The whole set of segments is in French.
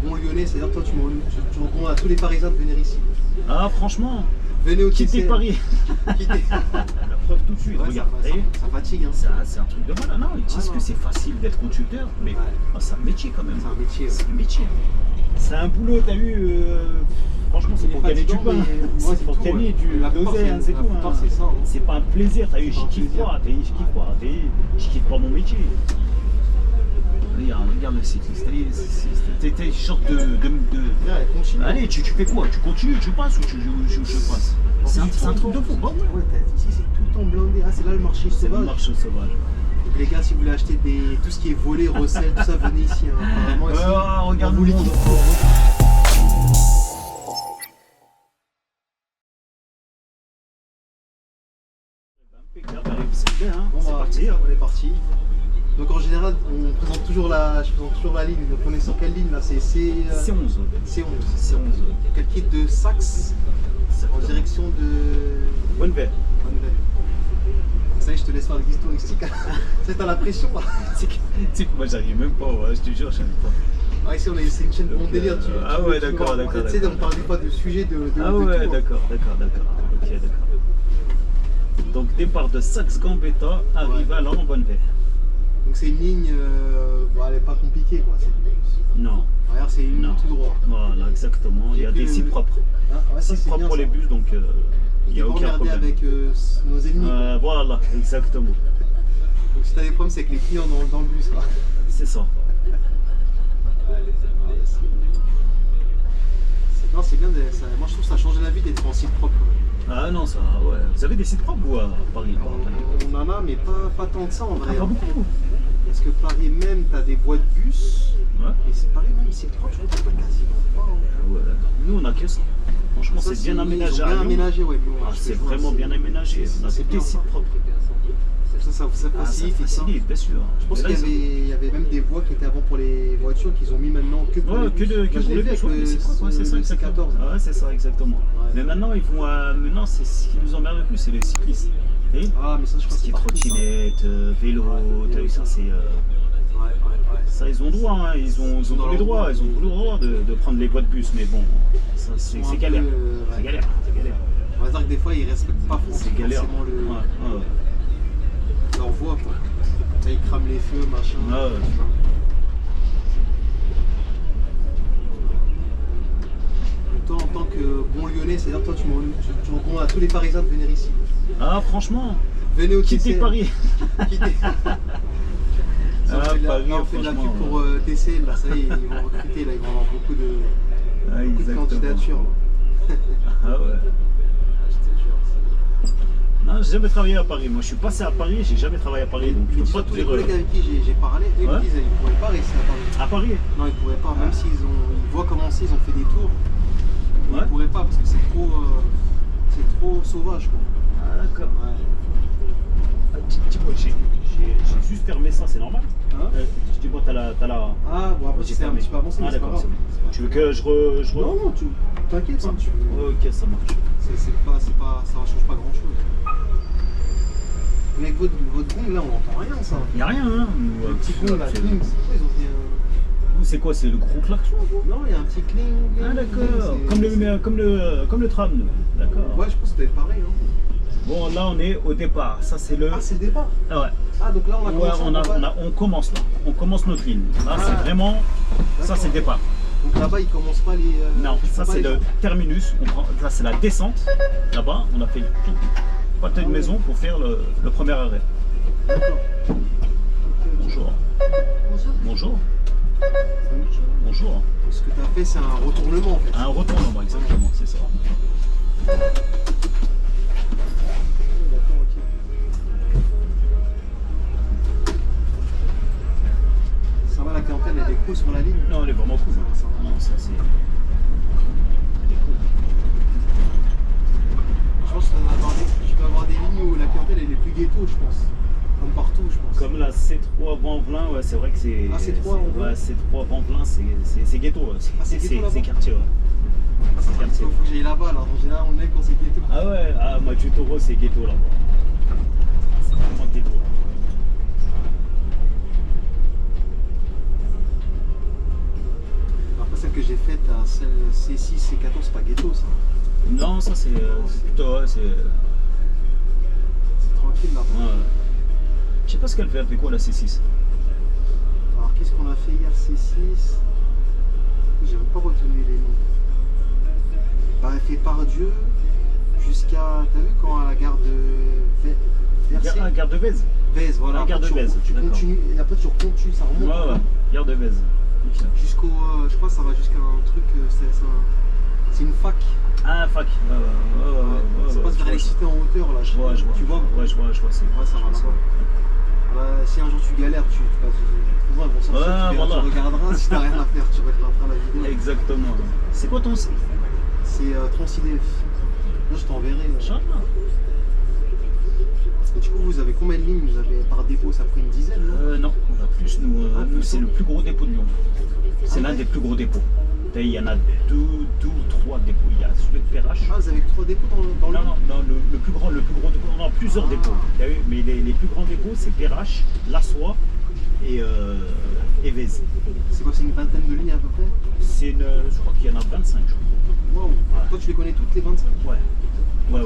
bon Lyonnais, c'est-à-dire toi tu recommandes à tous les Parisiens de venir ici. Ah, franchement, Venez au quittez TCL. Paris. Quittez. La preuve tout de suite, Ouais, regarde. ça, Vous voyez, ça fatigue. Hein. c'est un truc de malade. Non, ils disent non. que c'est facile d'être conducteur, mais Ouais. c'est un métier quand même. C'est un métier. C'est un métier. C'est un boulot, t'as vu, franchement, c'est Il est pour gagner du fatigant, pain. mais moi, C'est c'est pour tout, gagner ouais. du La plupart, d'oseille, c'est la tout. plupart, Hein. c'est ça, hein. C'est pas un plaisir, t'as vu, C'est je pas un kiffe plaisir. pas, je kiffe pas, t'as vu, je kiffe pas mon métier. Regarde le cycliste, t'es genre de... Ouais, continue. Allez, tu fais quoi? Tu continues, tu passes ou je passe? C'est un truc de fou. Bon, ouais. Ouais, ici c'est tout le temps blindé. Ah, c'est là le marché C'est le sauvage. marché sauvage. Les gars, si vous voulez acheter tout ce qui est volé, recel, tout ça, venez ici. Hein. Apparemment, ici, Regarde on vous le les monde. kiffe. Impeccable, allez, c'est bien, hein. Bon, C'est bah, parti. Hein. on est parti. Donc en général, je présente toujours la ligne. Donc on est sur quelle ligne là? C'est C'est 11. C11. C'est 11. Quel kit de Saxe en direction de Bonne veille. Bonneveille. Ça y est, je te laisse faire le guise touristique. C'est t'as la pression là. Tu sais que moi j'arrive même pas, ouais, je te jure, j'arrive pas. Ah, ici c'est une chaîne de bon délire. Ah ouais, d'accord. Tu sais, on parle des fois de sujets de Ah ouais, tout, hein. d'accord. Ok, d'accord. Donc départ de Saxe-Gambetta, arrive à en bonne veille. Donc c'est une ligne, elle est pas compliquée quoi. Non. Regarde, c'est une ligne Non. tout droit. Voilà, exactement. Il y a J'ai des pris sites propres. Ah, ouais, ça, Sites c'est propres bien, pour ça. les bus, donc il n'y a Faut pas aucun emmerder problème. avec nos ennemis. Voilà, exactement. Donc si t'as des problèmes, c'est avec les clients dans le bus quoi. C'est ça. Non, c'est bien, moi je trouve que ça a changé la vie d'être en site propre. Ah non, ça, ouais. Vous avez des sites propres ou à Paris? On en a, mais pas tant que ça en vrai. Pas beaucoup. Parce que Paris même, t'as des voies de bus. Ouais. Et Paris même, c'est propre, je trouve pas quasiment pas. Hein. Ouais. Nous, on a que ça. Franchement, Ça, c'est bien aménagé. Ils ont à bien Lyon. aménagé, ouais. Ah, c'est vraiment bien aménagé. On a C'est que bien, des sites ça. propres. Ça Ah, ça facilite. et ça. facilite, bien sûr. Je pense Mais là, qu'il y avait même des voies qui étaient avant pour les voitures qu'ils ont mis maintenant que pour Ouais, les bus. que Moi, je pour l'ai les vu bus, avec ouais, c'est propre, ouais, c'est ça, le exactement. C14. Ouais, c'est ça, exactement. Ouais. Mais maintenant, ils vont. Maintenant, c'est ce qui nous emmerde le plus, c'est les cyclistes. Vous voyez? Ah, mais ça, je crois que Ce qui c'est est partout, ça. trottinette, vélo, t'as vu ça, c'est. Ouais. Ça, ils ont droit, hein. Ils ont dans tous les leur droits, droit. ils ont tous le droit de prendre les voies de bus, mais bon, ça, c'est Ils sont un galère. peu, C'est ouais. galère, c'est galère. On va dire que des fois, ils respectent pas C'est galère. forcément Ouais. leur voie. Quoi. Là, ils crament les feux, machin. Ouais. Toi, en tant que bon Lyonnais, c'est-à-dire toi, tu recommandes à tous les Parisiens de venir ici. Ah, franchement, Venez au quittez TCL. Paris. Quittez. Ah, Paris, Là, on fait de la pub franchement, pour TCL. Là, ça y est, ils vont recruter. Là, ils vont avoir beaucoup de Exactement. candidatures. Là. Ah ouais. Je te jure. Non, j'ai jamais travaillé à Paris. Moi, je suis passé à Paris, j'ai jamais travaillé à Paris, donc je Mais peux dis pas tous te les dire. collègues avec qui j'ai parlé, eux, Ouais. ils disent qu'ils ne pourraient pas rester à Paris. À Paris? Non, ils pourraient pas, même s'ils voient comment c'est, ils ont fait des tours. Ouais. Ils pourraient pas parce que c'est trop sauvage quoi. Ah, d'accord. Ouais. Ah, dis-moi, j'ai juste fermé ça, c'est normal? Hein Dis-moi, t'as la. Ah bon après J'ai c'est un fermé. petit peu avancé, mais Ah, c'est pas d'accord, grave. c'est bon. Tu veux que je re. Non, t'inquiète, hein, Ok, ça marche. ça change pas grand chose. Mais avec votre gong là on n'entend rien ça. Y'a rien, hein? Le petit gong là, c'est- cling, c'est quoi ils ont dit Vous, c'est quoi? C'est le gros klaxon, vous? Non, il y a un petit cling. Ah, d'accord. c'est- Comme le tram, nous. D'accord. Ouais, je pense que ça doit être pareil. Hein. Bon, là, on est au départ. Ça, c'est le. Ah, c'est le départ. Ah ouais. Ah, donc là on a Ouais, commencé. on commence là. On commence notre ligne. Là, Ah. c'est vraiment. Ça, D'accord. c'est le départ. Donc là-bas ils commencent pas les. Non, ils font ça, pas c'est les le gens. terminus. Ça, c'est la descente. Là-bas, on a fait tout pâté de maison pour faire le premier arrêt. D'accord. Bonjour. Bonjour. Bonjour. Donc, ce que tu as fait, c'est un retournement en fait. Un retournement, exactement, c'est ça. D'accord, ok. Ça va, la clientèle, elle est cool sur la ligne. Non, elle est vraiment cool. Ça va. Non, ça, c'est. Elle est cool. Je pense que tu peux avoir des lignes où la clientèle, elle est plus ghetto, je pense. Comme partout, je pense. Comme la C3 Vanvelin, ouais, c'est vrai que c'est. Ah, C3 Vanvelin. Ouais, C3 Vanvelin, c'est ghetto. Ouais. Ah, c'est ghetto, là-bas. C'est quartier, ouais. C'est Il quartier. faut que j'aille là-bas, là. En général, on aime quand c'est ghetto. Ah ouais, ah, Mathieu Taureau, c'est ghetto là-bas. C'est vraiment ghetto. Après, celle que que j'ai faites à celle C6, C14, c'est pas ghetto ça. Non, ça c'est plutôt. Ouais, c'est Tranquille là. ouais. Je sais pas ce qu'elle fait, elle fait quoi la C6? Alors qu'est-ce qu'on a fait hier C6? J'ai même pas retenu les noms. Bah elle fait Pardieu jusqu'à. T'as vu quand à la gare de Versay? Gare de Vèze. Vèze, voilà. Ah, gare de Vèze, Tu d'accord. continues, et après tu recontinues, ça remonte. Ouais, ouais. Gare de Vèze. Ok. Jusqu'au. Je crois que ça va jusqu'à un truc. C'est une fac. Ah, fac. Ça passe vers les cités en hauteur là. Je vois. Tu vois? Ouais, je vois. C'est Ouais, ça va là-bas. Voilà, si un jour tu galères, tu vas bon, tu voilà. regarderas. Si t'as rien à faire, tu regarderas la vidéo. Exactement. C'est quoi ton site? C'est Transidef. Là, je t'enverrai. Inch'Allah. Et du coup, vous avez combien de lignes? Vous avez par dépôt, ça a pris une dizaine, non? Non, on a plus. Nous, plus, c'est hein. le plus gros dépôt de Lyon. C'est Ah l'un ouais. des plus gros dépôts. Il y en a deux ou trois dépôts. Il y a celui de Perrache. Ah, vous avez 3 dépôts dans le. Non, le plus gros dépôt. On a plusieurs dépôts. T'as vu, mais les plus grands dépôts, c'est Perrache, Lassois et Vèze. C'est quoi? C'est une vingtaine de lignes à peu près? Je crois qu'il y en a 25, je crois. Waouh! Toi, tu les connais toutes les 25? Ouais.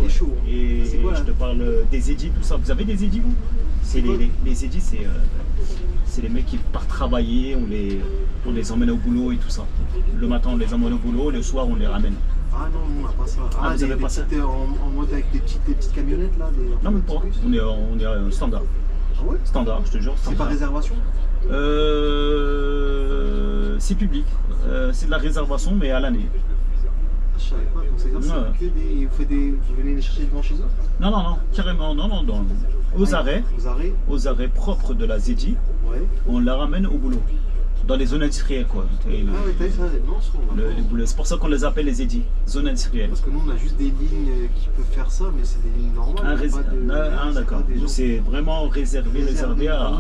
T'es chaud, hein. Et C'est quoi, là? je te parle des édits, tout ça. Vous avez des édits, vous? C'est quoi? les édits, c'est les mecs qui partent travailler, on les emmène au boulot et tout ça. Le matin, on les emmène au boulot, le soir, on les ramène. Ah non, on n'a pas ça. Ah, vous avez pas ça? En mode avec des petites camionnettes là? Non, même pas. On est standard. Ah ouais? Standard, je te jure. C'est pas Standard. réservation? C'est public. C'est de la réservation, mais à l'année. Je savais pas, donc c'est-à-dire Ouais. c'est que vous venez les chercher devant chez eux? Non, carrément, non, aux arrêts. Aux arrêts? Propres de la ZEDI, Ouais. on la ramène au boulot. Dans les zones industrielles, quoi. Ah ouais, t'as vu ça? Non, Les boulots. C'est pour ça qu'on les appelle les ZEDI, zones industrielles. parce que nous on a juste des lignes qui peuvent faire ça, mais c'est des lignes normales. D'accord. Nous Nous, c'est vraiment réservé à.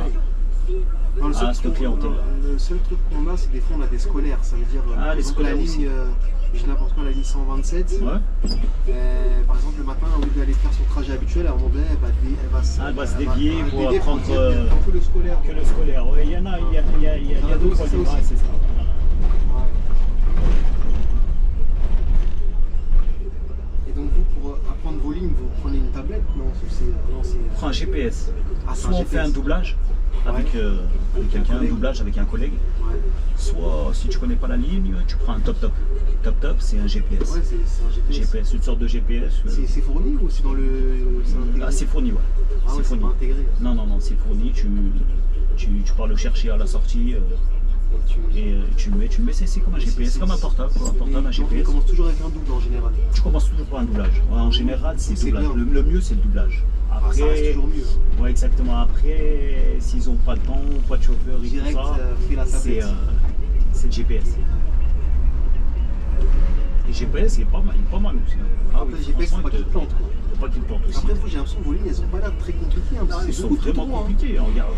Non, à cette clientèle. Le seul truc qu'on a, c'est des fois on a des scolaires. Ça veut dire Ah, les par exemple, scolaires la aussi. ligne, j'ai n'importe quoi, la ligne 127. Ouais. Par exemple, le matin, au lieu d'aller faire son trajet habituel, à un moment donné, elle va se dévier pour apprendre que le scolaire. que le scolaire. Ouais, il y en a, il y a deux, trois c'est ça livres, aussi. ouais, c'est ça. Voilà. Et donc vous, pour apprendre vos lignes, vous prenez une tablette? Non, c'est. On prend un GPS. Ah, c'est un Soit on fait GPS. un doublage avec quelqu'un, un doublage avec un collègue. Ouais. Soit si tu connais pas la ligne, tu prends un top-top. Top-top, c'est un GPS. Ouais, c'est un GPS. GPS, une sorte de GPS. C'est fourni ou c'est dans le. C'est intégré? Ah, c'est fourni, ouais. Ah ouais, c'est fourni. pas intégré. Non, c'est fourni. Tu pars le chercher à la sortie et tu le mets. C'est comme un GPS, c'est comme un portable, quoi. Un portable, un Donc, on GPS. commence toujours avec un double en général. Tu commences toujours par un doublage. Ouais, en général, c'est C'est doublage. bien. Le mieux, c'est le doublage. Ah, ça reste toujours mieux. Ouais, exactement. Après, s'ils n'ont pas de temps, pas de chauffeur et Direct, tout ça, fait la tablette. c'est le GPS. Et GPS, il est pas mal aussi. Ah Après, le GPS, faut pas qu'il plante, quoi. Faut pas qu'il plante aussi. Après, vous, j'ai l'impression que vos lignes, elles ont pas l'air très compliquées. Hein, parce que Ils c'est sont beaucoup trop vraiment long, hein. compliqués. Regarde.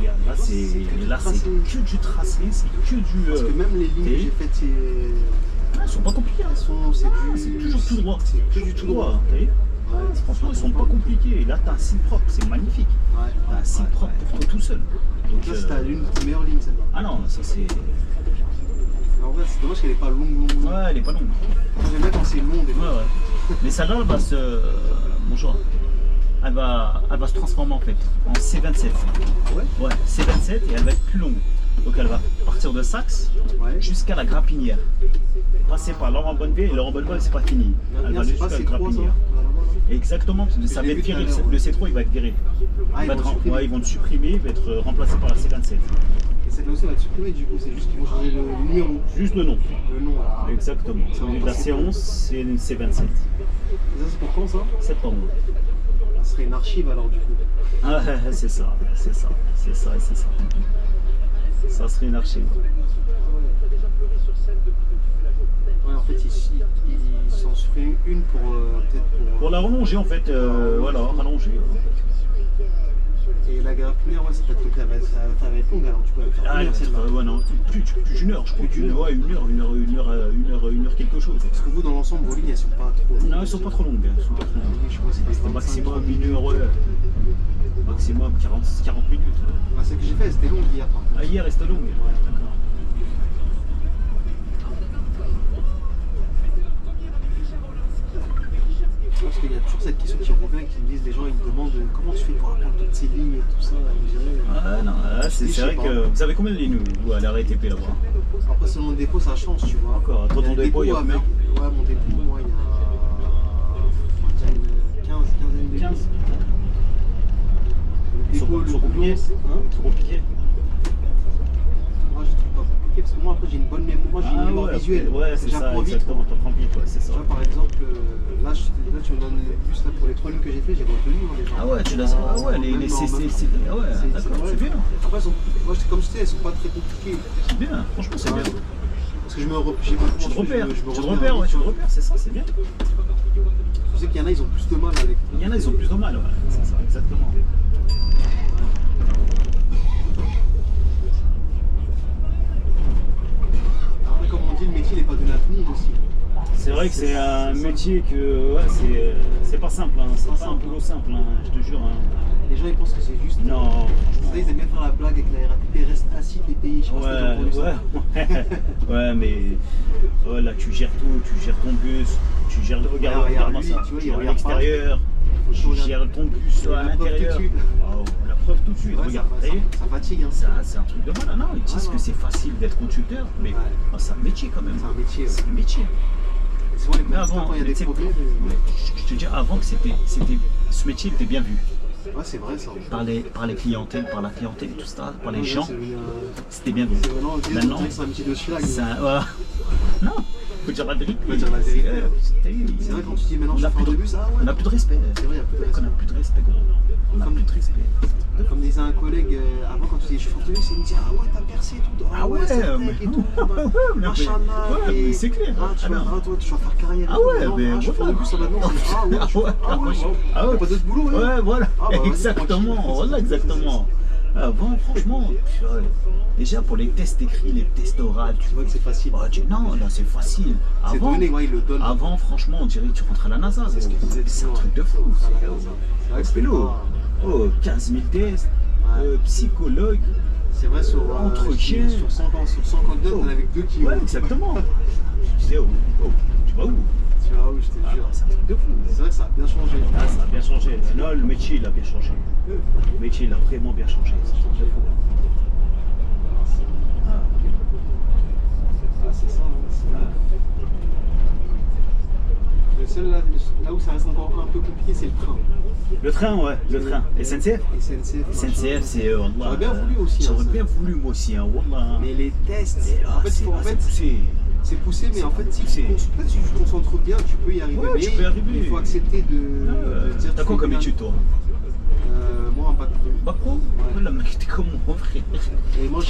Là, c'est que du tracé, c'est que du. Parce que même les lignes que j'ai faites, Ils sont pas compliqués. elles sont. C'est toujours tout droit. C'est que du tout droit. T'as vu? Ouais, Franchement, ils sont pas compliqués. Et là, t'as un signe propre, c'est magnifique. Ouais, T'as un signe propre pour toi tout seul. Donc, là, c'était l'une de tes meilleures lignes, celle-là. ah non, ça c'est. En vrai, c'est dommage qu'elle est pas longue. Ouais, elle est pas longue. Moi, j'aime bien quand c'est long, des fois. Ouais. Mais celle-là, elle va se. Bonjour. Elle va se transformer en fait en C27. Ouais. Ouais, C27 et elle va être plus longue. Donc elle va partir de Saxe Ouais. jusqu'à la Grappinière. Passer par Laurent Bonneville et Laurent Bonneville, c'est pas fini. Elle va C'est pas jusqu'à la C3, ça. Grappinière. Exactement, parce que ça Je va l'ai être vu tout à viré. l'heure, Le C3 il va être viré. Ah, Il va ils vont être le supprimer. ouais, ils vont le supprimer, il va être remplacé par la C27. Et celle-là aussi, elle va être supprimée, du coup. C'est juste qu'ils vont changer le numéro. Juste le nom. Le nom, là. Exactement. Celui de la C11, c'est une C27. Et ça, c'est pour quand, ça? Septembre. Ça serait une archive, alors, du coup. Ah, c'est ça. Ça serait une archive. Ouais, en fait, ils s'en suppriment une pour peut-être Pour la rallonger en fait, voilà, rallonger. Et la Grappinière, ouais, ça va être longue, alors tu peux la faire Ah, finir, celle-là. ouais, non, plus d'une heure, je crois. Ouais, une heure quelque chose. Parce que vous, dans l'ensemble, vos lignes, elles sont pas trop longues. Non, elles sont pas trop longues. Je crois que c'était C'était maximum une heure, ouais. Maximum 40 minutes. Ah, celle que j'ai fait, c'était longue hier, par contre. Ah, hier, elle était longue. Ouais. D'accord. c'est vrai que. Vous avez combien de lignes vous à l'arrêt TP là-bas? Après, selon le dépôt, ça change, tu vois. Encore. Toi, ton dépôt, il y a combien? Ouais, mon dépôt, moi, il y a. On va dire une 15 de 15. Ils sont compliqués. Hein? Trop compliqué. Moi, je trouve pas compliqué parce que moi, après, j'ai une bonne mémoire. Moi, j'ai une mémoire visuelle. Ouais, c'est ça, J'apprends vite. exactement. T'apprends vite, ouais, c'est Tu ça. vois, par exemple, là, tu me donnes le bus là, pour les 3 lignes que j'ai fait, j'ai retenu les gens. Ah ouais, tu l'as. Ah ouais, les CC. Ah ouais, d'accord, c'est bien. Après, moi, comme je sais, elles sont pas très compliquées. C'est bien, franchement, c'est bien. Parce que je me repère. Tu te repères, c'est ça, c'est bien. Je sais qu'il y en a, ils ont plus de mal avec. Il y en a, ils ont plus de mal, ouais, c'est ça, exactement. Après, comme on dit, le métier n'est pas de l'avenir aussi. C'est vrai que c'est un métier que, ouais, c'est pas simple, hein. C'est pas un boulot simple, hein, je te jure. Hein. Les gens ils pensent que c'est juste. Non. Ça, ils aiment bien faire la blague avec la RATP, reste assis les pays. Je sais pas si t'as entendu ça. Ouais, mais là tu gères tout, tu gères ton bus, tu gères le regard, regarde-moi ça, tu vois, tu gères l'extérieur, tu gères ton bus à l'intérieur. Oh, la preuve tout de suite, Ouais, regarde, ça fatigue. Hein. C'est un truc de mal. Non, ils disent que c'est facile d'être conducteur, mais c'est un métier quand même. C'est un métier. C'est un métier. Souvent, les Mais avant, quand il y a des problèmes. je te dis avant que ce métier était bien vu. Ouais, c'est vrai ça. Par la clientèle, tout ça, par les gens, c'était bien vu. Maintenant, c'est un métier de schlag. Non, faut dire la vérité. C'est vrai quand tu dis maintenant je suis chauffeur de bus, on n'a plus de respect. C'est vrai, il n'y a On n'a plus de respect, gros. On n'a plus de respect. Comme disait un collègue, avant quand tu dis chauffeur de bus, il me dit ah ouais t'as percé et tout. Ah ouais c'est tech et tout. Machin là. Mais c'est clair. Ah toi tu vas faire carrière. Ah ouais, mais chauffeur de bus maintenant. Ah ouais. Pas d'autre boulot. Ouais voilà. Exactement. Voilà exactement. Avant, franchement, déjà pour les tests écrits, les tests oraux, tu vois que c'est facile. Non, là c'est facile. Avant, il le donne. Avant, franchement, on dirait que tu rentres à la NASA. C'est un truc de fou. C'est vélo. 15 000 tests, psychologue. C'est vrai, sur entretien. Sur 100 candidats, t'en avais que 2 qui. Ouais, exactement. Tu disais, tu vas où? Tu vas où, je te jure. C'est un truc de fou. C'est vrai que ça a bien changé. Ça a bien changé. Non, le métier, il a bien changé. Le métier, il a vraiment bien changé. C'est un truc de fou. C'est ça. Le seul là où ça reste encore un peu compliqué, c'est le train. Le train, ouais, le train. SNCF SNCF, c'est. J'aurais bien voulu aussi. J'aurais bien voulu, moi aussi. Wallah. Mais les tests, en fait, c'est poussé. C'est poussé, mais en fait, si tu te concentres bien, tu peux y arriver. Ouais, tu peux y arriver. Il faut accepter de dire. T'as quoi comme étude, toi? Moi, un bac pro. Bac pro? Ouais, là, mec, t'es comme mon frère. Et moi,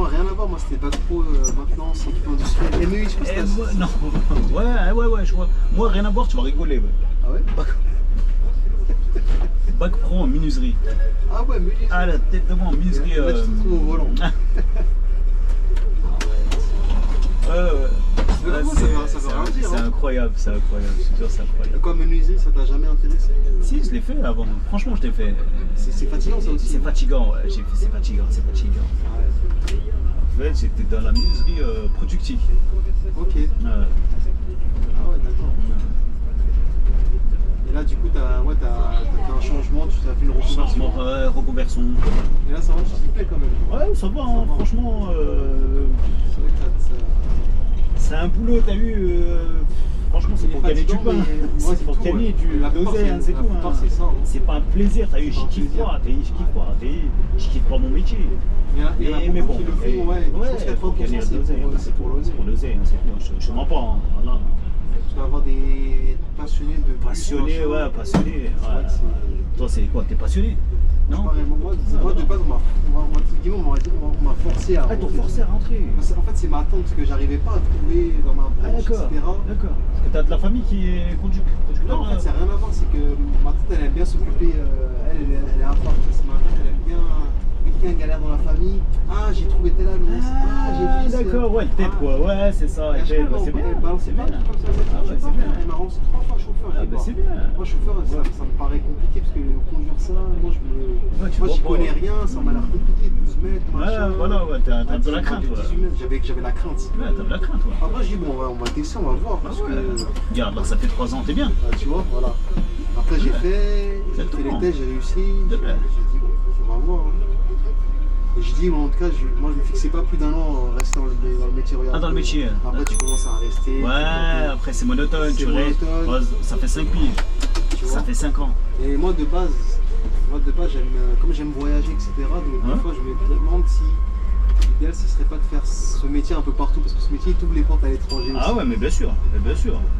rien à voir. Moi, c'était bac pro, maintenant, c'est équipe industrielle. MEI, je pense que non. Ouais, je vois. Moi, rien à voir, tu vas rigoler. Ouais. Ah ouais? Bac pro en menuiserie. Ah ouais, menuiserie. Ah, la tête de moi en menuiserie. Là, tu te trouves au volant. Ça veut rien dire. C'est incroyable, je te jure, c'est incroyable. Quoi, menuiserie, ça t'a jamais intéressé? Si, je l'ai fait avant. Franchement, je l'ai fait. C'est fatigant ça aussi. C'est fatigant, ouais. J'ai fait, c'est fatigant. En fait, j'étais dans la menuiserie productive. Ok. Ah ouais, d'accord. Et là, du coup, t'as fait un changement, tu as fait une reconversion. Reconversion. Et là, ça va, tu t'y plais quand même. Ouais, ça va, hein, franchement. C'est vrai que c'est un boulot, t'as vu. Franchement, c'est pour gagner du pain. C'est pour gagner du d'oseille, c'est tout. C'est pas un plaisir, t'as vu, je kiffe pas. Je kiffe pas mon métier. Mais bon, je pense qu'à 80% c'est pour l'oseille. C'est pour l'oseille, c'est tout. Je mens pas. Voilà. Tu vas avoir des passionnés de. Passionnés. Toi, c'est quoi? T'es passionné? Non? Moi, de base, on m'a forcé à rentrer. T'ont forcé à rentrer? En fait, c'est ma tante que j'arrivais pas à trouver dans ma branche, etc. D'accord. Parce que t'as de la famille qui est conducteur. Non, en fait, ça n'a rien à voir. C'est que ma tante, elle aime bien s'occuper. Elle est à part. Ma tante, elle aime bien. Quelqu'un galère dans la famille. Ah, j'ai trouvé telle annonce. J'ai fait. D'accord, ouais, tête quoi. Ouais, c'est ça. C'est bien. C'est bien. Elle m'a rendu 3 fois chauffeur. Bah, c'est bien. Moi, chauffeur, ça me paraît compliqué parce que conduire ça, moi, j'y connais rien. Ça m'a l'air compliqué. 12 mètres. Machin. Ouais, t'as un peu la crainte. J'avais la crainte. Ouais, t'as de la crainte. Après, j'ai dit, bon, on va tester, on va voir. Parce que. Regarde, là, ça fait 3 ans, t'es bien. Tu vois, voilà. Après, j'ai fait les tests, j'ai réussi. J'ai dit, bon, on va voir. Et je dis, en tout cas, moi je me fixais pas plus d'un an en restant dans le métier. Ah, dans le métier. Après, tu commences à rester. Ouais, après c'est monotone, tu restes. Ça fait 5 piges. Ça fait 5 ans. Et moi de base, comme j'aime voyager, etc. Donc des fois, je me demande si l'idéal ce serait pas de faire ce métier un peu partout, parce que ce métier il t'ouvre les portes à l'étranger aussi. Ah ouais, mais bien sûr.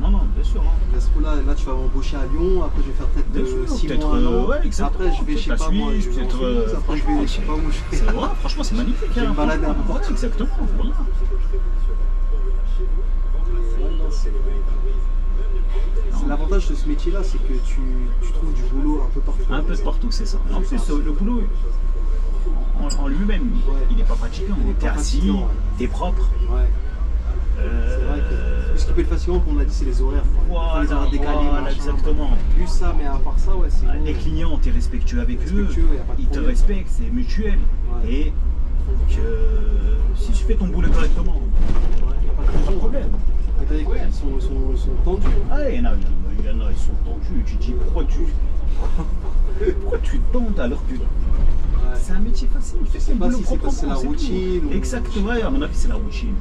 Non, bien sûr. Parce que là tu vas m'embaucher à Lyon, après je vais faire peut-être 6 mois, un an. Ouais, après je vais, je sais pas moi, après je vais, je sais pas où je vais. Ouais, franchement c'est magnifique. Je vais me balader un peu partout. Exactement. Voilà. L'avantage de ce métier-là, c'est que tu trouves du boulot un peu partout. Un peu partout, c'est ça. En plus, le boulot en lui-même, il n'est pas fatigant. T'es assis, t'es propre. Ouais. C'est vrai que ce qui peut être fatigant, comme on a dit, c'est les horaires. Voilà, les horaires décalés, exactement. Plus ça, mais à part ça, ouais, c'est. Les clients, t'es respectueux avec eux, ils te respectent, c'est mutuel. Ouais. Et si tu fais ton boulot correctement, il n'y a pas de problème. Et t'as dit quoi, ils sont tendus. Ah, il y en a, ils sont tendus. Tu te dis pourquoi tu te tentes alors que c'est un métier facile. Je sais pas si c'est la routine. Exactement, à mon avis, c'est la routine.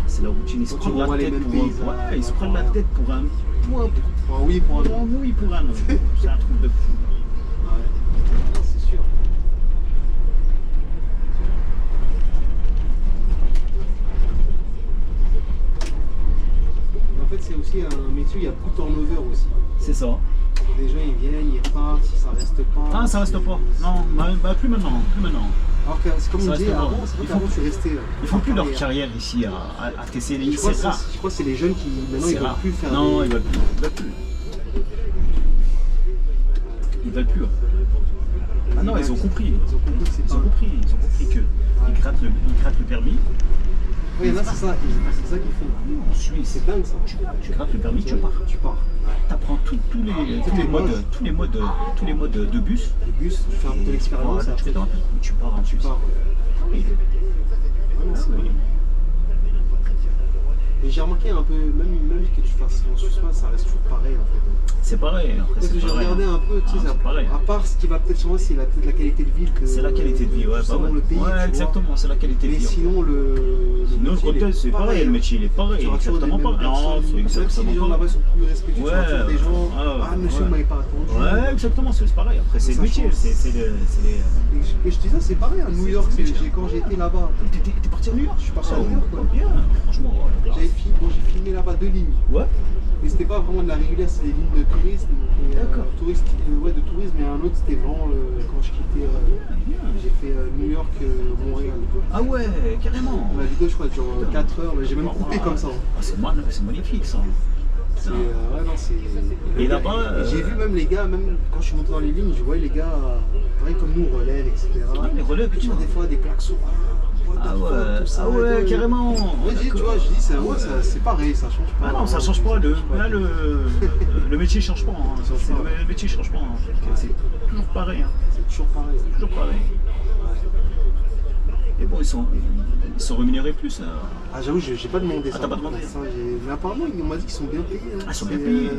C'est la routine. Ils se prennent la tête pour ils se prennent la tête pour un oui, pour un non. C'est un truc de fou. Ouais. C'est sûr. En fait, c'est aussi un métier où il y a beaucoup de turnover aussi. C'est ça. Les gens ils viennent, ils repartent, ça reste pas. Ah, ça reste pas. Non, plus maintenant. Alors que c'est comme on dit avant, c'est vrai qu'avant tu restais. Ils font plus leur carrière ici à TCLI. Je crois que c'est les jeunes qui maintenant ils veulent plus faire. Non, ils veulent plus. Ils veulent plus. Ah non, ils ont compris. Ils ont compris que ils grattent le permis. Oui, là c'est ça qu'ils font. En Suisse, c'est dingue ça. Tu grattes le permis, tu pars. Tu apprends tous les modes de bus. Les bus, tu fais un peu de l'expérience. Tu pars en Suisse. Oui. Mais j'ai remarqué un peu, même que tu fasses en Suisse, ça reste toujours pareil en fait. C'est pareil. Parce que j'ai regardé un peu, tu sais, à part ce qui va peut-être changer, c'est peut-être la qualité de vie. C'est la qualité de vie, ouais. Selon le pays. Ouais, exactement, c'est la qualité de vie. Mais sinon, le côté, c'est pareil, le métier, il est pareil. Exactement pareil. Non, c'est exactement. Même si les gens là-bas sont plus respectueux, tu vas des gens. Ah, monsieur, vous m'avez pas attendu. Ouais, exactement, c'est pareil. Après, c'est le métier. Et je te dis ça, c'est pareil. À New York, quand j'étais là-bas. T'es parti à New York? Je suis parti à New York, quoi. Bien, franchement. J'ai filmé là-bas 2 lignes. Ouais. Mais c'était pas vraiment de la régulière, c'était des lignes de tourisme. D'accord. De tourisme, et un autre c'était vraiment quand je quittais. J'ai fait New York, Montréal. Ah ouais, carrément. La vidéo, je crois, dure 4 heures, mais j'ai même coupé comme ça. Ah, c'est magnifique ça. Ouais, non, c'est. Et là-bas. J'ai vu même les gars, même quand je suis monté dans les lignes, je voyais les gars, pareil comme nous, relèvent, etc. Les relèves, tu vois, des fois des klaxons. Ouais, carrément. Tu vois, je dis, c'est pareil, ça change pas. Ah non, ça change pas. Là, le métier change pas. Le métier change pas. C'est toujours pareil. C'est toujours pareil. Et bon, ils sont rémunérés plus. Ah, j'avoue, j'ai pas demandé ça. Ah, t'as pas demandé ça? Mais apparemment, on m'a dit qu'ils sont bien payés. Ah, ils sont bien payés.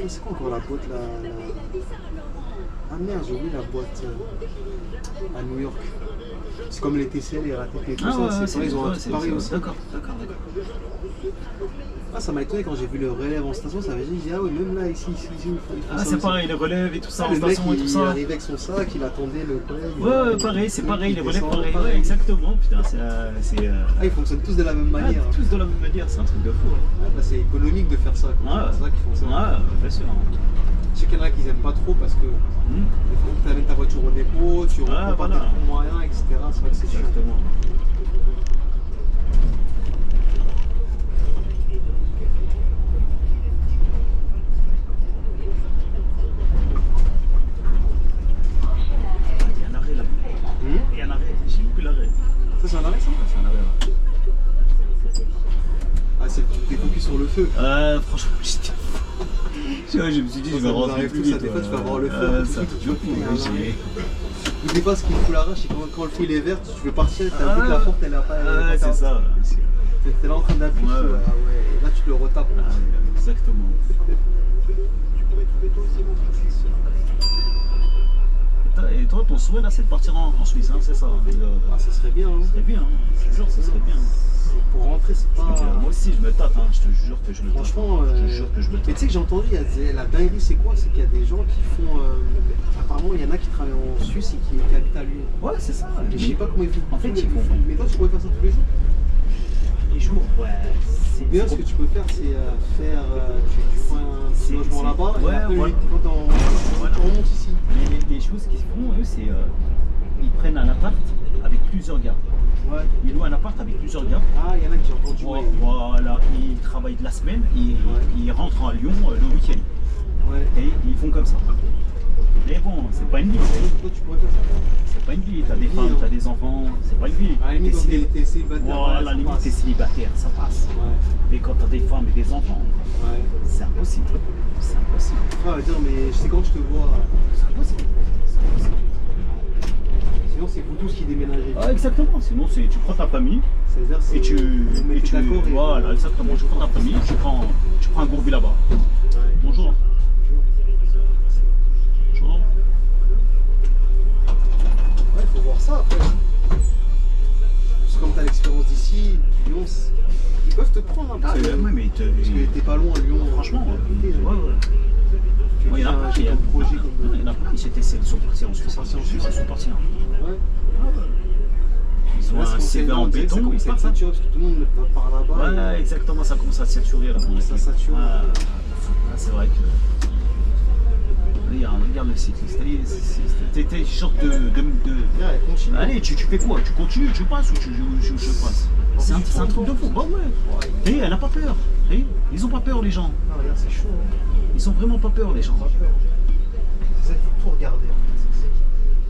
C'est quoi encore la boîte là? Ah merde, j'ai oublié la boîte à New York. C'est comme les TCL et RATP et tout ça, c'est pareil, ils ont un truc pareil aussi. D'accord. Ah, ça m'a étonné quand j'ai vu le relève en station, ça avait dit, ah oui, même là, ici, il faut ah, c'est pareil, les relèves et tout ça, en station et tout ça. Il arrivait avec son sac, il attendait le collègue. Ouais, pareil, c'est pareil, les relèves, pareil. Ouais, exactement, putain, c'est. Ah, ils fonctionnent tous de la même manière. Tous de la même manière, c'est un truc de fou. Ah, bah, c'est économique de faire ça, c'est ça qu'ils font ça. Ouais, bien sûr. Je sais qu'il y en a qui n'aiment pas trop parce que des fois tu amènes ta voiture au dépôt, tu reprends pas tes fonds moyens, etc. C'est vrai que c'est exactement. Il y a un arrêt là-bas. Il y a un arrêt, j'ai vu l'arrêt. Ça, c'est un arrêt, ça? C'est un arrêt, ouais. Ah, c'est t'es focus sur le feu. Franchement, j'étais. Je me suis dit, je vais rentrer plus vite. Des fois, tu vas voir le feu. Ça te joue. Des fois, ce qui me fout la rage, c'est quand le feu il est vert, tu veux partir, t'as vu que la porte elle a pas. Ouais, c'est ça. T'es là en train d'appuyer. Ouais. Là, tu le retapes. Exactement. Et toi, ton souhait là, c'est de partir en Suisse, hein, c'est ça. Ah, ça serait bien. Ça serait bien, hein. Je te jure, ça serait bien. Pour rentrer, c'est pas. Moi aussi, je me tâte, hein. Je te jure que je me tâte. Franchement, je te jure que je me tâte. Mais tu sais que j'ai entendu, la dinguerie, c'est quoi? C'est qu'il y a des gens qui font. Apparemment, il y en a qui travaillent en Suisse et qui habitent à Lyon. Ouais, c'est ça. Et je sais pas comment ils font. En fait, ils font. Mais toi, tu pourrais faire ça tous les jours? Les jours, ouais. Bien, ce que tu peux faire, c'est faire. Tu prends un petit logement là-bas, ouais, et après, voilà. quand tu remontes ici. Mais les choses qu'ils font, eux, c'est. Ils prennent un appart avec plusieurs gars. Ouais. Ils louent un appart avec plusieurs gars. Ah, il y en a qui ont entendu. Ouais. Voilà, ils travaillent de la semaine, ils rentrent à Lyon le week-end. Ouais. Et ils font comme ça. Mais bon, c'est pas une vie. Toi, tu pourrais faire ça. C'est pas une vie. T'as des femmes, t'as des enfants, c'est pas une vie. À la limite, t'es célibataire. Voilà, à la limite, t'es célibataire, ça passe. Ouais. Mais quand t'as des femmes et des enfants, Ouais. c'est impossible. C'est impossible. Ah, va dire, mais je sais quand je te vois. C'est impossible. C'est impossible. Sinon, c'est vous tous qui déménagez. Ah, exactement. Sinon, tu prends ta famille C'est-à-dire, et tu d'accord. Voilà, exactement. Tu prends ta famille, tu prends un gourbi là-bas. Ouais. Bonjour. Bonjour. Ouais, il faut voir ça après. Parce que comme tu as l'expérience d'ici, Lyon, ils peuvent te prendre un peu. Ah, ouais, mais Parce que t'es pas loin, Lyon. franchement, ouais. ouais. Il y en a plein, il y en a plein, ils sont partis en Suisse. Ils sont partis. Ouais. Ils ont Là, un CV en béton. Ça commence à être saturé parce que tout le monde va par là-bas. Ouais, exactement, ça commence à saturer là. Ça sature. C'est vrai que. Regarde le cycliste. T'es genre de. Ouais, continue. Allez, tu fais quoi? Tu continues, tu passes ou je passe? C'est un truc de fou. Bah ouais. Et elle a pas peur. Et ils ont pas peur, les gens. Ah, regarde, c'est chaud. Ils ont vraiment pas peur, les gens. Pas peur. C'est ça qu'il faut tout regarder.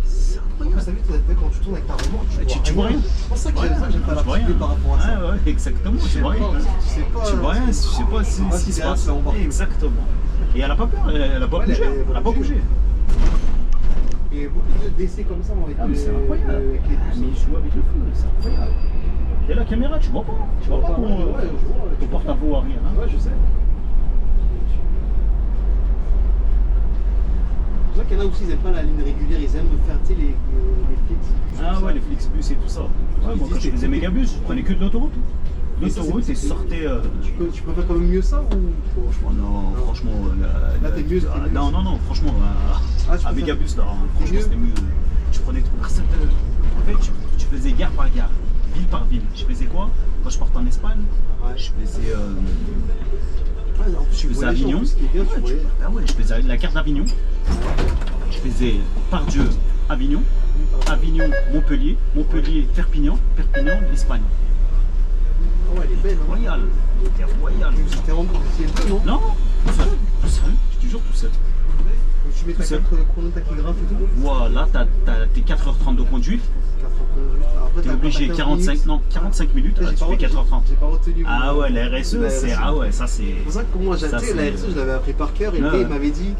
C'est incroyable. Vous savez, quand tu tournes avec ta remorque, Tu vois rien. C'est pour ça que j'aime pas la Tu vois rien. par rapport à ça. Ouais, exactement, tu vois rien. Tu Tu vois rien, je sais pas ce qui se passe. Exactement. Et elle a pas peur, elle a pas bougé. Elle a pas bougé. Il y a beaucoup de décès comme ça avec c'est incroyable. Mais je joue avec le feu, c'est incroyable. Et la caméra, tu vois pas. Tu vois pas ton porte-à-faux arrière. Ouais, je sais. C'est pour ça qu'il y en a aussi, ils aiment pas la ligne régulière, ils aiment faire les Flixbus. Ah ouais, les Flixbus et tout ça. Ouais, moi quand je faisais Mégabus, je prenais que de l'autoroute. L'autoroute et sortait. Tu peux faire quand même mieux ça ou? Franchement, non, franchement. Là, t'es mieux. Non, franchement, à Mégabus, là, franchement, c'était mieux. Je prenais trop. En fait, tu faisais gare par gare, ville par ville. Je faisais quoi? Quand je partais en Espagne, je faisais. Je faisais Avignon. Je faisais la carte d'Avignon. Je faisais Pardieu, Avignon. Avignon, Montpellier. Montpellier, Perpignan. Perpignan, Espagne. Oh, elle est belle, hein. Royal. Il était royal. C'était en CNT, non? Non, tout seul. Tout seul. Je te jure, tout seul. Donc tu mets ta carte chronotachygraphe et tout? Voilà, t'as tes 4h30 de conduite. T'es obligé 45 minutes, tu fais 4h30. J'ai pas retenu. Ah ouais, la RSE, c'est. Ah ouais, ça c'est. C'est pour ça que moi, la RSE, je l'avais appris par cœur et le gars, il m'avait dit.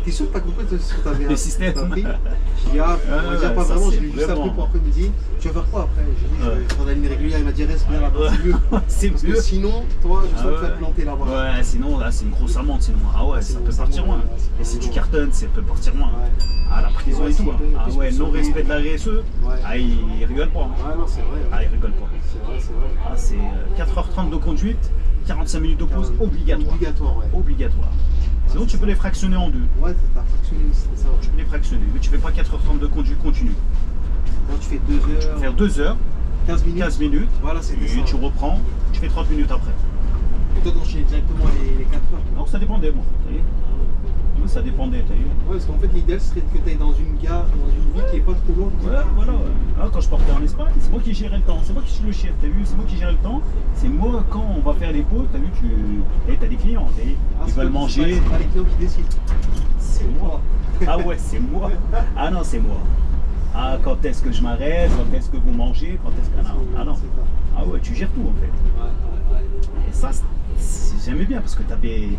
T'es sûr que t'as compris ce que t'avais le système. appris? J'ai dit, on va dire pas vraiment, j'ai lu juste après pour après me dire, tu vas faire quoi après? J'ai dit, je vais faire la ligne régulière, il m'a dit, reste bien là-bas, c'est mieux. C'est Parce mieux. que sinon, toi, je sens que tu vas te planter là-bas. Ouais, sinon, là, c'est une grosse amende, sinon. Ah ouais, ça peut partir loin. Et si tu cartonnes, ça peut partir loin. Ah, la prison et tout. Ah ouais, non-respect de la RSE. Ah, il rigole pas. Ouais, non, c'est vrai. Ah, il rigole pas. C'est vrai, c'est vrai. Ah, c'est 4h30 de conduite, 45 minutes de pause, obligatoire. Obligatoire, ouais. Obligatoire. Sinon, tu peux les fractionner en deux. Ouais, t'as fractionné ça. Tu peux les fractionner, mais tu fais pas 4h30 de conduite continue. Là, tu fais 2 heures. Tu peux faire 2 heures, 15 minutes. Voilà, c'est ça. Et tu reprends, tu fais 30 minutes après. Et toi, t'enchaînais directement les 4 heures. Non, ça dépendait, moi. Nous, ça dépendait, t'as vu. Ouais, parce qu'en fait, l'idéal serait que tu ailles dans une gare, dans une ville qui est pas trop loin. Ouais, voilà. Ah, quand je partais en Espagne, c'est moi qui gérais le temps. C'est moi qui suis le chef, t'as vu. C'est moi qui gérais le temps. C'est moi, quand on va faire les pauses, t'as vu, t'as des clients, t'as vu. Ils veulent manger. C'est pas les clients qui décident. C'est moi. Ah ouais, c'est moi. Ah non, c'est moi. Ah, quand est-ce que je m'arrête? Quand est-ce que vous mangez? Quand est-ce que. Ah non. Ah ouais, tu gères tout en fait. Ouais. Et ça, j'aimais bien parce que t'avais.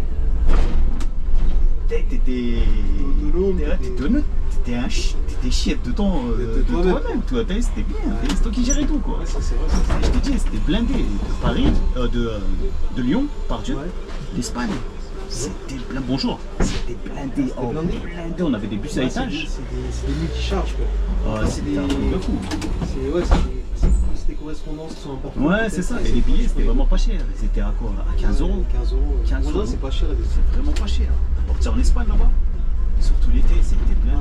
T'étais chef de toi-même, toi, c'était bien, c'est toi qui gérais tout quoi. Ouais, ça, c'est vrai, je t'ai dit, c'était blindé de Paris, de Lyon, Pardieu, l'Espagne. C'était plein. Bonjour. C'était blindé. Oh, blindé. On avait des bus à étage. C'est des multi-charges quoi. Oh, c'était un truc de fou. C'est des correspondances qui sont importantes. Ouais, c'est ça. Et les billets, c'était vraiment pas cher. C'était à quoi? À 15 euros. 15 euros. 15 euros. C'est pas cher. C'est vraiment pas cher. Pour partir en Espagne là-bas. Surtout l'été, c'était plein.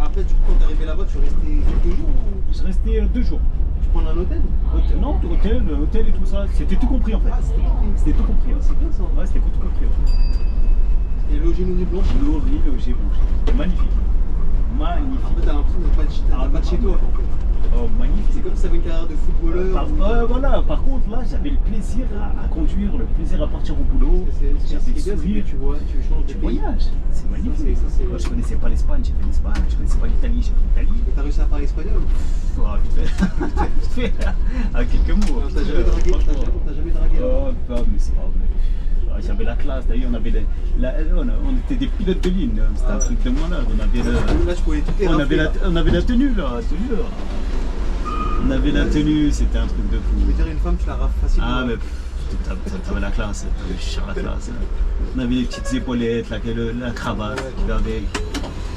Après, du coup, quand t'es arrivé là-bas, tu es resté quelques jours? Je suis resté 2 jours. Tu prends un hôtel? Non, hôtel et tout ça. C'était tout compris en fait. Ah, c'était tout compris. Ouais. C'est bien ça. Ouais, c'était tout compris. Ouais. Et logé nuit blanche? Logé blanche. Magnifique. Magnifique. En fait, t'as l'impression d'être pas de chez toi en fait. Oh, magnifique. C'est comme si t'avais une carrière de footballeur. Voilà, par contre, là, j'avais le plaisir à conduire, le plaisir à partir au boulot. C'est bien, tu vois, tu changes de pays. Voyages, c'est magnifique. Moi, je connaissais pas l'Espagne, j'ai fait l'Espagne. Je connaissais pas l'Italie, j'ai fait l'Italie. Et t'as réussi à parler espagnol? Vite fait. À quelques mots. T'as jamais dragué? Oh, mais c'est pas vrai. J'avais la classe, d'ailleurs, on avait on était des pilotes de ligne, c'était un truc de malade. On avait la tenue là, On avait la tenue, c'était un truc de fou. Je veux dire, une femme, tu la raffes facilement. Ah, mais t'avais la classe, t'avais cher la classe. On avait les petites épaulettes, la cravate qui va avec.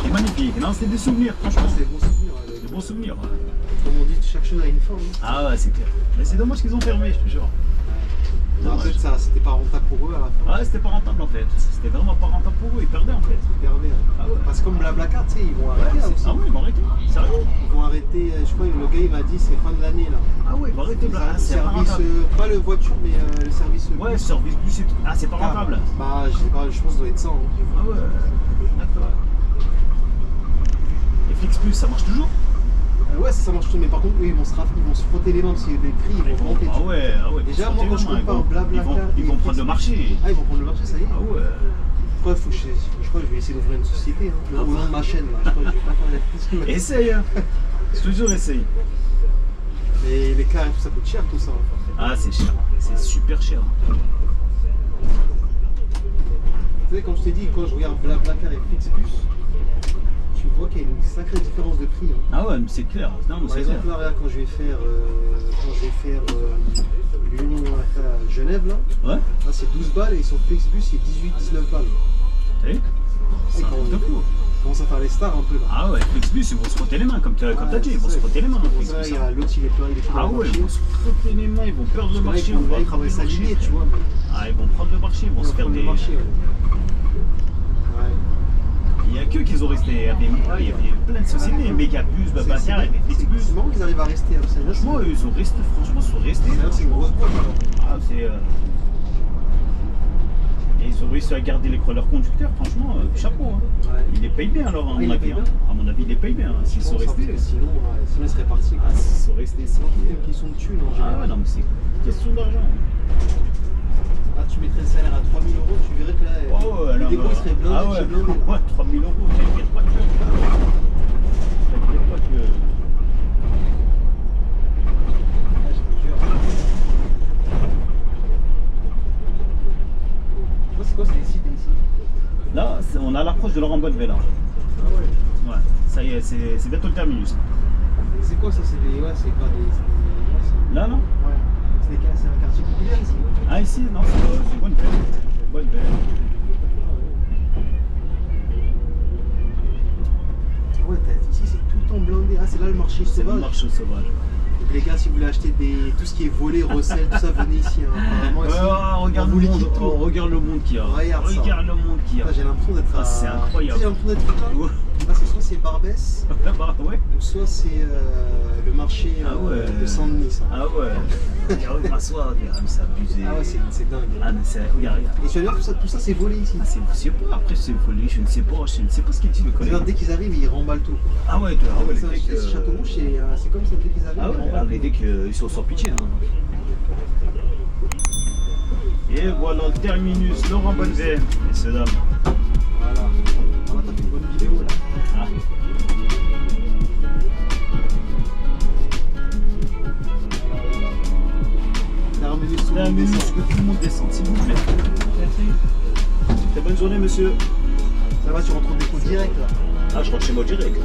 C'est magnifique, non, c'était des souvenirs, franchement. C'est des bons souvenirs. Des bons souvenirs. Comme on dit, chaque chose a une fin. Ah ouais, c'est clair. Mais c'est dommage qu'ils ont fermé, je te jure. En fait, c'était pas rentable pour eux à la fin. Ouais, c'était pas rentable en fait. C'était vraiment pas rentable pour eux, ils perdaient en fait. Ils perdaient. Ah ouais. Parce que comme Blablacar, tu sais, ils vont arrêter aussi. Ah ouais, ils vont arrêter. Sérieux? Ils vont arrêter, je crois que le gars il m'a dit c'est fin de l'année là. Ah ouais, ils vont arrêter Blablacar. C'est pas rentable. Pas le voiture, mais le service. Ouais, le service bus et tout. Ah, c'est pas rentable. Bah, je sais pas, je pense que ça doit être ça. Ah ouais, d'accord. Et Flixbus, ça marche toujours? Ouais, ça marche tout, mais par contre, eux, ils vont se frotter les mains parce que les prix ils vont monter. Ah ouais. Déjà, moi quand je compare Blablacar. Ils vont prendre le marché. Ah, ils vont prendre le marché, ça y est. Ah ouais. Je crois que je vais essayer d'ouvrir une société, hein. Au nom de ma chaîne, là. Je crois que je vais pas faire la piste. Essaye, hein. Toujours essaye. Mais les cars et tout, ça coûte cher tout ça. Ah, c'est cher. C'est super cher. Tu sais, comme je t'ai dit, quand je regarde Blablacar et Flixbus, tu vois qu'il y a une sacrée différence de prix. Hein. Ah ouais, mais c'est clair. Non, mais par exemple, là, regarde, quand je vais faire Lyon à Genève, là, ouais. Là c'est 12 balles et sur Flixbus, c'est 18-19 balles. T'as vu? C'est un truc de fou. Commence à faire les stars un peu là. Ah ouais, Flixbus, ils vont se frotter les mains, comme t'as dit, ils vont se frotter les mains. L'autre, il est plein, ah ouais, ils vont se frotter les mains, ils vont perdre le marché, on va attraper le marché. Tu vois. Ah, ils vont prendre le marché, ils vont se faire des... Il n'y a que qu'ils ont resté. Il y avait plein de sociétés, Megabus, Blablacar et Flixbus. C'est marrant qu'ils arrivent à rester. Franchement, ils sont restés. C'est une grosse boîte. Ah, c'est. Et ils ont réussi à garder leurs conducteurs, franchement, chapeau. Hein. Ouais. Ils les payent bien alors, à mon avis. Hein. À mon avis, ils les payent bien. Hein. S'ils sont restés. Sinon, ils seraient partis. Ah, s'ils sont restés, c'est une question de thunes en général. Ah ouais, non, mais c'est une question d'argent. Ah, tu mettrais le salaire à 3000 €, tu verrais que là, les dépôts seraient blindés. Ah ouais, ouais, 3000 €, t'inquiète pas que. C'est quoi, c'est les cités ici? Là, on a l'approche de Laurent Bonnevet là. Ah ouais? Ouais, ça y est, c'est bientôt le terminus. C'est quoi ça? C'est des. Ouais, c'est pas des. Là, non? Ouais. C'est un quartier populaire ici. Ah, ici, non, c'est Bonnevet. Bonnevet. Ouais, ici c'est tout le temps blindé. Ah, c'est là le marché sauvage. C'est le marché sauvage. Donc, les gars, si vous voulez acheter tout ce qui est volé, recel, tout ça, venez ici. Hein. Apparemment, ici, regarde le monde qu'il y a. Regarde le monde qu'il y a. J'ai l'impression d'être à. C'est incroyable. J'ai l'impression d'être là. Ouais. Ah, c'est soit c'est Barbès, ouais. ou soit c'est le marché de Saint-Denis. Ah ouais. Regarde, m'asseoir, c'est abusé. Ah ouais, c'est dingue. Ah mais c'est. Regarde. Et tu vas dire tout ça c'est volé ici. Ah, je sais pas, après c'est volé, je ne sais pas ce qu'il dit le collègue. Dès qu'ils arrivent, ils remballent tout. Ah ouais, les decks. Château Rouge, c'est comme ça, dès qu'ils arrivent. Ah ouais, les decks, ils sont sans pitié. Hein. Et voilà le terminus Laurent Bonnevet, messieurs dames. Voilà. On va faire une bonne vidéo là. Ah. Terminus, que tout le monde descende, s'il vous plaît. Merci. Très bonne journée, monsieur. Ça va, tu rentres en dépôt direct là? Ah, je rentre chez moi direct.